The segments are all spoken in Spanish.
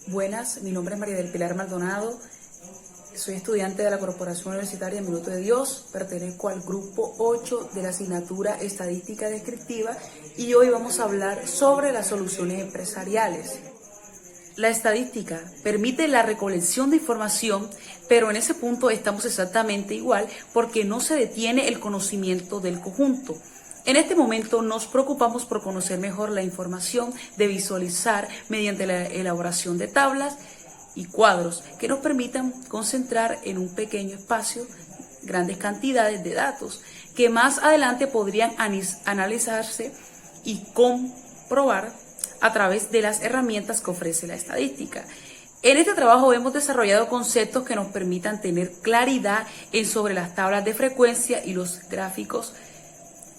Buenas, mi nombre es María del Pilar Maldonado, soy estudiante de la Corporación Universitaria Minuto de Dios, pertenezco al grupo 8 de la asignatura Estadística Descriptiva y hoy vamos a hablar sobre las soluciones empresariales. La estadística permite la recolección de información, pero en ese punto estamos exactamente igual porque no se detiene el conocimiento del conjunto. En este momento nos preocupamos por conocer mejor la información, de visualizar mediante la elaboración de tablas y cuadros que nos permitan concentrar en un pequeño espacio grandes cantidades de datos que más adelante podrían analizarse y comprobar a través de las herramientas que ofrece la estadística. En este trabajo hemos desarrollado conceptos que nos permitan tener claridad sobre las tablas de frecuencia y los gráficos,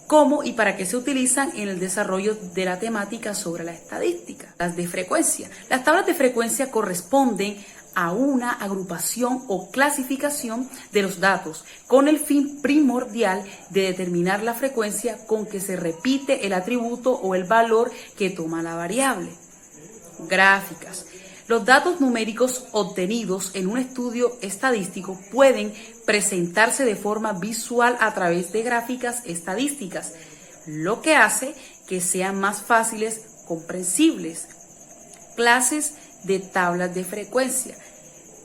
cómo y para qué se utilizan en el desarrollo de la temática sobre la estadística. Las de frecuencia. Las tablas de frecuencia corresponden a una agrupación o clasificación de los datos con el fin primordial de determinar la frecuencia con que se repite el atributo o el valor que toma la variable. Gráficas. Los datos numéricos obtenidos en un estudio estadístico pueden presentarse de forma visual a través de gráficas estadísticas, lo que hace que sean más fáciles, comprensibles. Clases de tablas de frecuencia.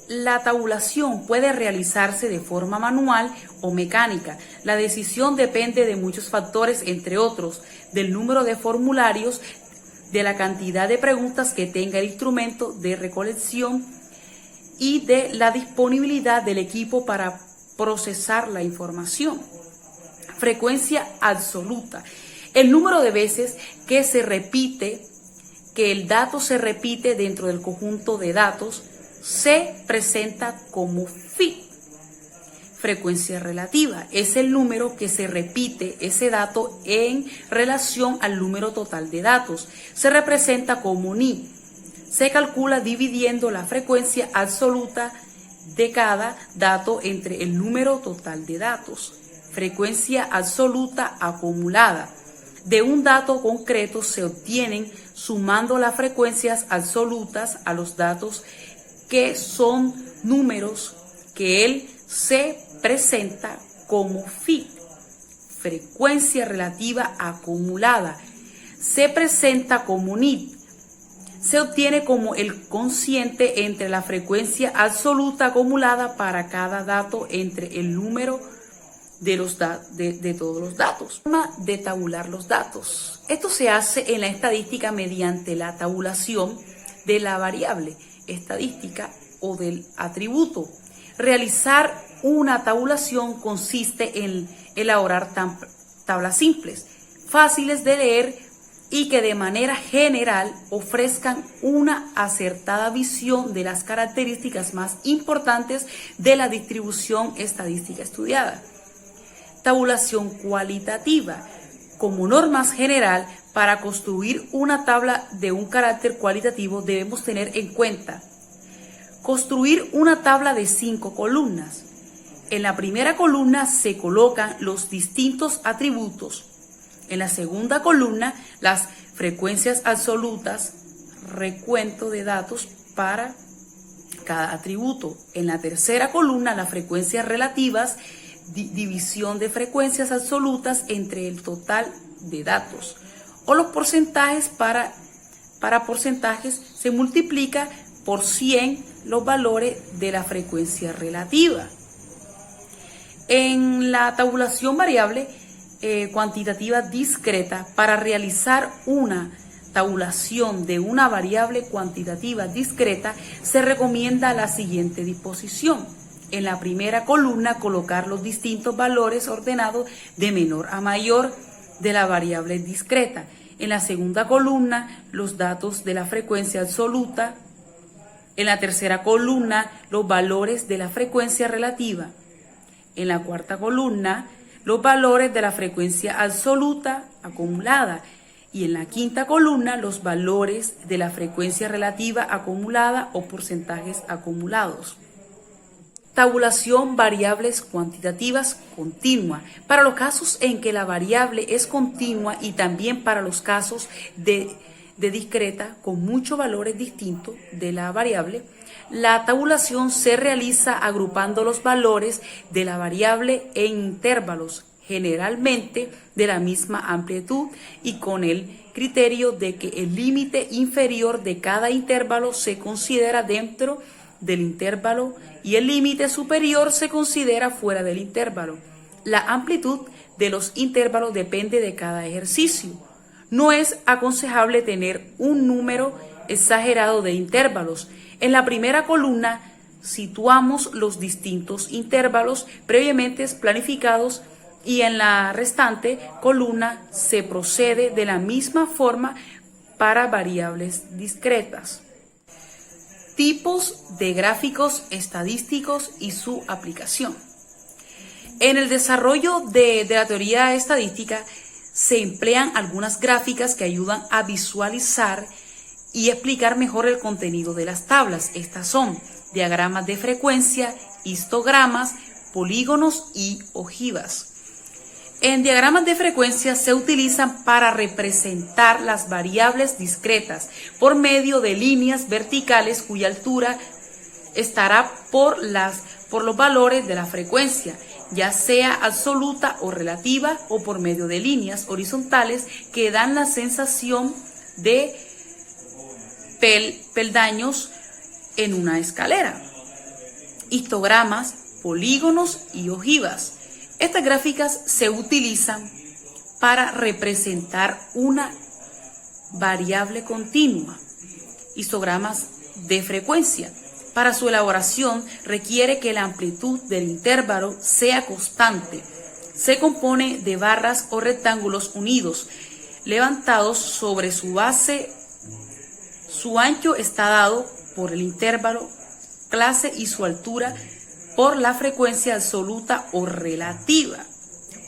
La tabulación puede realizarse de forma manual o mecánica. La decisión depende de muchos factores, entre otros, del número de formularios, de la cantidad de preguntas que tenga el instrumento de recolección y de la disponibilidad del equipo para procesar la información. Frecuencia absoluta. El número de veces que el dato se repite dentro del conjunto de datos se presenta como phi. Frecuencia relativa es el número que se repite ese dato en relación al número total de datos. Se representa como ni. Se calcula dividiendo la frecuencia absoluta de cada dato entre el número total de datos. Frecuencia absoluta acumulada. De un dato concreto se obtienen sumando las frecuencias absolutas a los datos que son números que él se presenta como phi. Frecuencia relativa acumulada se presenta como ni. Se obtiene como el cociente entre la frecuencia absoluta acumulada para cada dato entre el número de todos los datos. Forma de tabular los datos. Esto se hace en la estadística mediante la tabulación de la variable estadística o del atributo. Realizar una tabulación consiste en elaborar tablas simples, fáciles de leer y que de manera general ofrezcan una acertada visión de las características más importantes de la distribución estadística estudiada. Tabulación cualitativa. Como norma general, para construir una tabla de un carácter cualitativo debemos tener en cuenta construir una tabla de 5 columnas. En la primera columna se colocan los distintos atributos. En la segunda columna, las frecuencias absolutas, recuento de datos para cada atributo. En la tercera columna, las frecuencias relativas, división de frecuencias absolutas entre el total de datos. O los porcentajes, para porcentajes se multiplica por 100 los valores de la frecuencia relativa. En la tabulación variable cuantitativa discreta, para realizar una tabulación de una variable cuantitativa discreta, se recomienda la siguiente disposición. En la primera columna, colocar los distintos valores ordenados de menor a mayor de la variable discreta. En la segunda columna, los datos de la frecuencia absoluta. En la tercera columna, los valores de la frecuencia relativa. En la cuarta columna, los valores de la frecuencia absoluta acumulada. Y en la quinta columna, los valores de la frecuencia relativa acumulada o porcentajes acumulados. Tabulación variables cuantitativas continua. Para los casos en que la variable es continua y también para los casos de de discreta con muchos valores distintos de la variable, la tabulación se realiza agrupando los valores de la variable en intervalos, generalmente de la misma amplitud y con el criterio de que el límite inferior de cada intervalo se considera dentro del intervalo y el límite superior se considera fuera del intervalo. La amplitud de los intervalos depende de cada ejercicio. No es aconsejable tener un número exagerado de intervalos. En la primera columna situamos los distintos intervalos previamente planificados y en la restante columna se procede de la misma forma para variables discretas. Tipos de gráficos estadísticos y su aplicación. En el desarrollo de la teoría estadística se emplean algunas gráficas que ayudan a visualizar y explicar mejor el contenido de las tablas. Estas son diagramas de frecuencia, histogramas, polígonos y ojivas. En diagramas de frecuencia se utilizan para representar las variables discretas por medio de líneas verticales cuya altura estará por los valores de la frecuencia, ya sea absoluta o relativa, o por medio de líneas horizontales que dan la sensación de peldaños en una escalera. Histogramas, polígonos y ojivas. Estas gráficas se utilizan para representar una variable continua. Histogramas de frecuencia. Para su elaboración requiere que la amplitud del intervalo sea constante. Se compone de barras o rectángulos unidos, levantados sobre su base. Su ancho está dado por el intervalo clase y su altura por la frecuencia absoluta o relativa.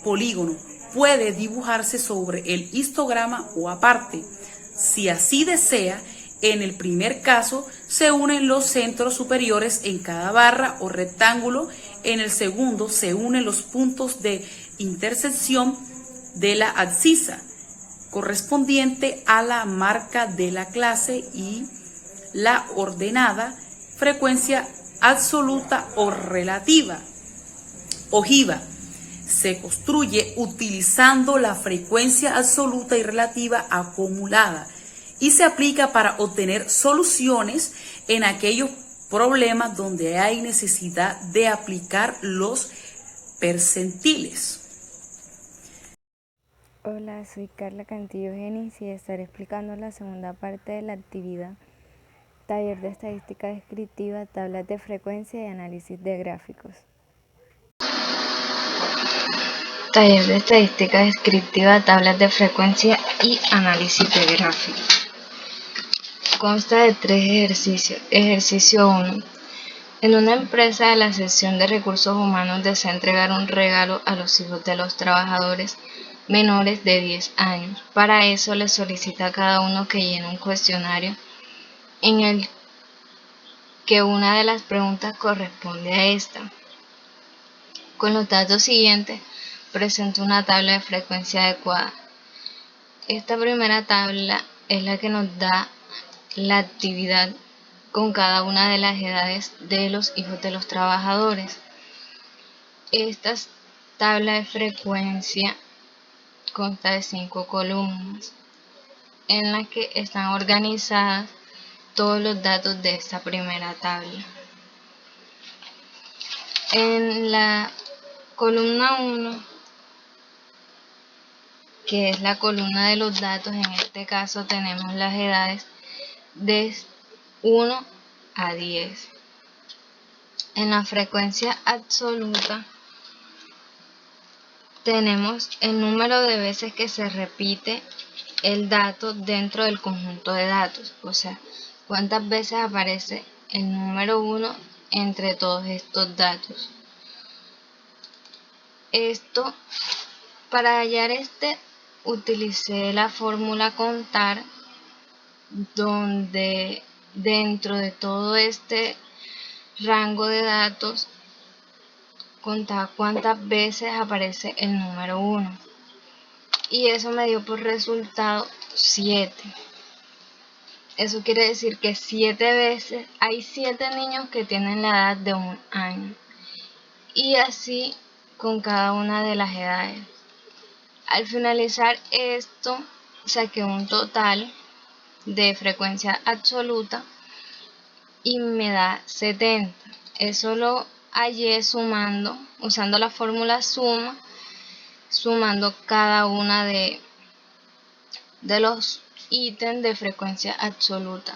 Polígono puede dibujarse sobre el histograma o aparte. Si así desea, en el primer caso se unen los centros superiores en cada barra o rectángulo, en el segundo se unen los puntos de intersección de la abscisa correspondiente a la marca de la clase y la ordenada frecuencia absoluta o relativa. Ojiva se construye utilizando la frecuencia absoluta y relativa acumulada y se aplica para obtener soluciones en aquellos problemas donde hay necesidad de aplicar los percentiles. Hola, soy Carla Cantillo Genis y estaré explicando la segunda parte de la actividad Taller de Estadística Descriptiva, Tablas de Frecuencia y Análisis de Gráficos. Taller de Estadística Descriptiva, Tablas de Frecuencia y Análisis de Gráficos. Consta de 3 ejercicios. Ejercicio 1. En una empresa de la sección de recursos humanos desea entregar un regalo a los hijos de los trabajadores menores de 10 años. Para eso le solicita a cada uno que llene un cuestionario en el que una de las preguntas corresponde a esta. Con los datos siguientes presenta una tabla de frecuencia adecuada. Esta primera tabla es la que nos da la actividad con cada una de las edades de los hijos de los trabajadores. Esta tabla de frecuencia consta de 5 columnas en las que están organizadas todos los datos de esta primera tabla. En la columna 1, que es la columna de los datos, en este caso tenemos las edades de 1 a 10. En la frecuencia absoluta tenemos el número de veces que se repite el dato dentro del conjunto de datos, o sea, cuántas veces aparece el número 1 entre todos estos datos. Para hallar utilicé la fórmula contar, donde dentro de todo este rango de datos contaba cuántas veces aparece el número 1 y eso me dio por resultado 7. Eso quiere decir que 7 veces, hay 7 niños que tienen la edad de 1 año. Y así con cada una de las edades. Al finalizar esto, saqué un total de frecuencia absoluta y me da 70. Eso lo hallé sumando, usando la fórmula suma, sumando cada una de los ítems de frecuencia absoluta.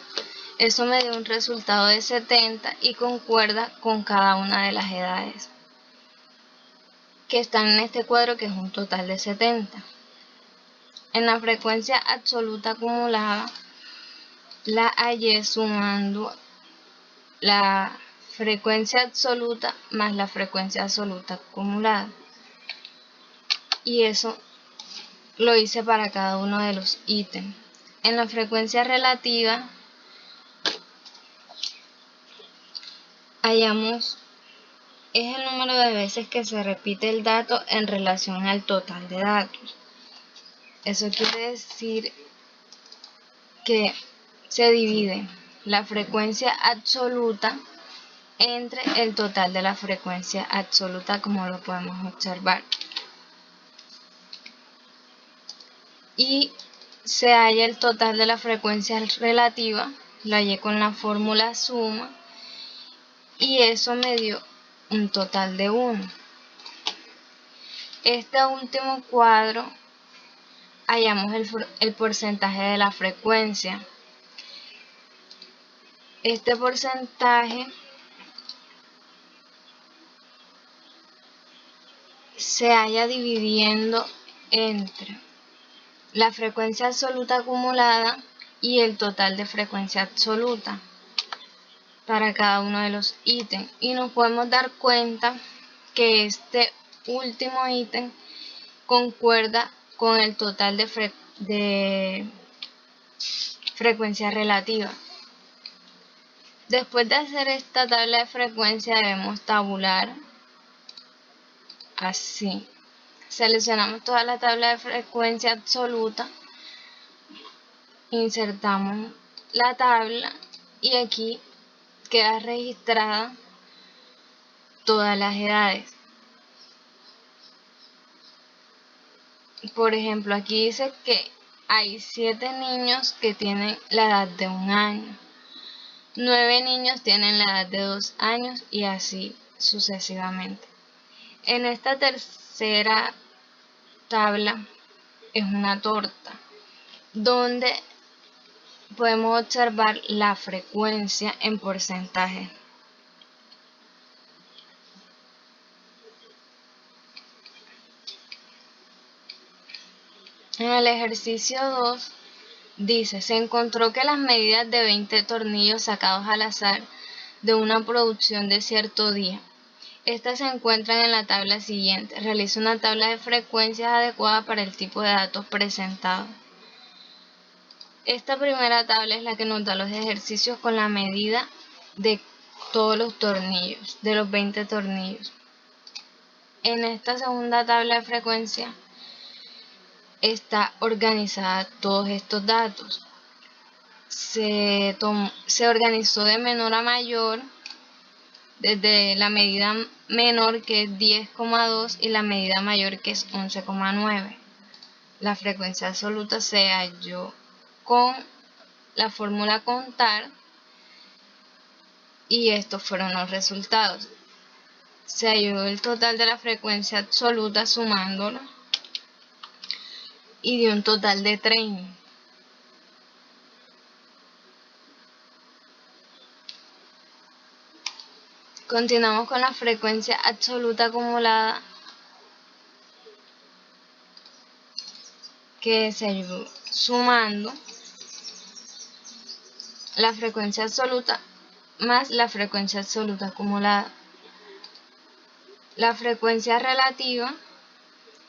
Eso me dio un resultado de 70 y concuerda con cada una de las edades que están en este cuadro, que es un total de 70. En la frecuencia absoluta acumulada la hallé sumando la frecuencia absoluta más la frecuencia absoluta acumulada, y eso lo hice para cada uno de los ítems. En la frecuencia relativa hallamos es el número de veces que se repite el dato en relación al total de datos. Eso quiere decir que se divide la frecuencia absoluta entre el total de la frecuencia absoluta, como lo podemos observar. Y se halla el total de la frecuencia relativa, lo hallé con la fórmula suma, y eso me dio un total de 1. Este último cuadro hallamos el porcentaje de la frecuencia. Este porcentaje se halla dividiendo entre la frecuencia absoluta acumulada y el total de frecuencia absoluta para cada uno de los ítems, y nos podemos dar cuenta que este último ítem concuerda con el total de frecuencia relativa. Después de hacer esta tabla de frecuencia debemos tabular así. Seleccionamos toda la tabla de frecuencia absoluta, insertamos la tabla y aquí queda registrada todas las edades. Por ejemplo, aquí dice que hay 7 niños que tienen la edad de 1 año, 9 niños tienen la edad de 2 años y así sucesivamente. En esta tercera tabla es una torta donde podemos observar la frecuencia en porcentaje. En el ejercicio 2 dice, se encontró que las medidas de 20 tornillos sacados al azar de una producción de cierto día. Estas se encuentran en la tabla siguiente. Realiza una tabla de frecuencias adecuada para el tipo de datos presentados. Esta primera tabla es la que nos da los ejercicios con la medida de todos los tornillos, de los 20 tornillos. En esta segunda tabla de frecuencia está organizada todos estos datos. Se organizó de menor a mayor, desde la medida menor, que es 10,2, y la medida mayor, que es 11,9. La frecuencia absoluta se halló con la fórmula contar y estos fueron los resultados. Se halló el total de la frecuencia absoluta sumándolo y dio un total de 30. Continuamos con la frecuencia absoluta acumulada, que se halló sumando la frecuencia absoluta más la frecuencia absoluta acumulada. La frecuencia relativa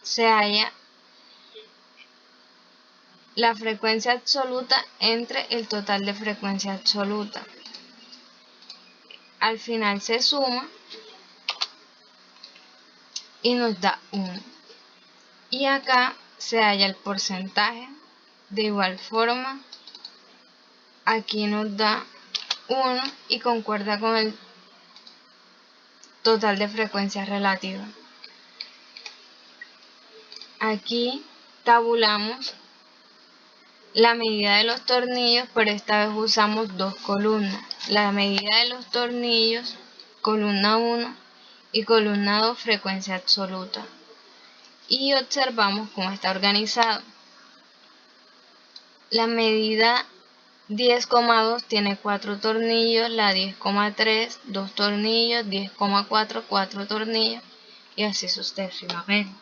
se halla la frecuencia absoluta entre el total de frecuencia absoluta. Al final se suma y nos da 1. Y acá se halla el porcentaje. De igual forma aquí nos da 1 y concuerda con el total de frecuencia relativa. Aquí tabulamos la medida de los tornillos, pero esta vez usamos dos columnas. La medida de los tornillos, columna 1 y columna 2, frecuencia absoluta. Y observamos cómo está organizado. La medida 10,2 tiene 4 tornillos, la 10,3, 2 tornillos, 10,4, 4 tornillos y así sucesivamente.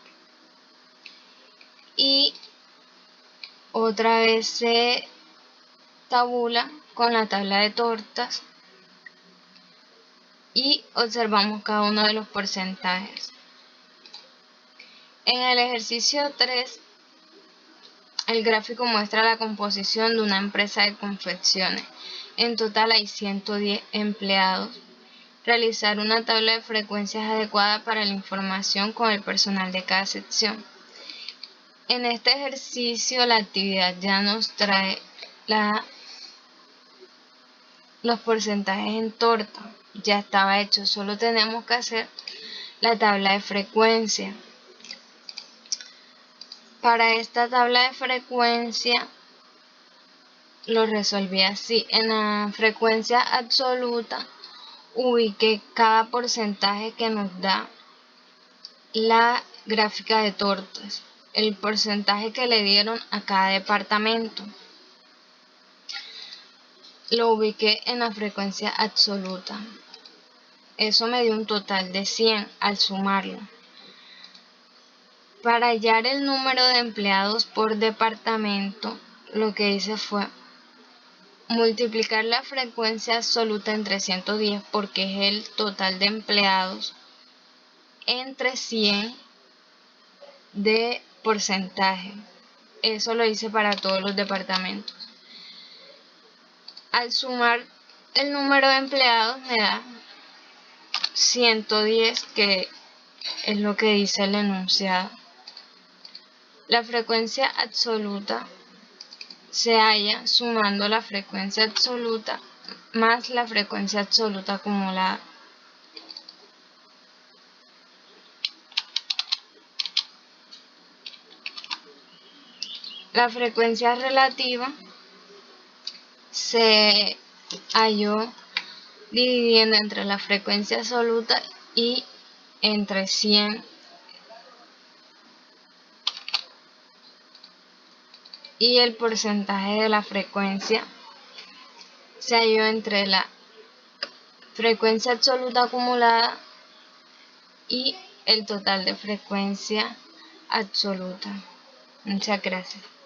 Y otra vez se tabula con la tabla de tortas y observamos cada uno de los porcentajes. En el ejercicio 3, el gráfico muestra la composición de una empresa de confecciones. En total hay 110 empleados. Realizar una tabla de frecuencias adecuada para la información con el personal de cada sección. En este ejercicio la actividad ya nos trae los porcentajes en torta. Ya estaba hecho, solo tenemos que hacer la tabla de frecuencia. Para esta tabla de frecuencia lo resolví así. En la frecuencia absoluta ubiqué cada porcentaje que nos da la gráfica de tortas, el porcentaje que le dieron a cada departamento. Lo ubiqué en la frecuencia absoluta. Eso me dio un total de 100 al sumarlo. Para hallar el número de empleados por departamento, lo que hice fue multiplicar la frecuencia absoluta entre 110, porque es el total de empleados, entre 100 de porcentaje. Eso lo hice para todos los departamentos. Al sumar el número de empleados me da 110, que es lo que dice el enunciado. La frecuencia absoluta se halla sumando la frecuencia absoluta más la frecuencia absoluta acumulada. La frecuencia relativa se halló dividiendo entre la frecuencia absoluta y entre 100 y el porcentaje de la frecuencia se halló entre la frecuencia absoluta acumulada y el total de frecuencia absoluta. Muchas gracias.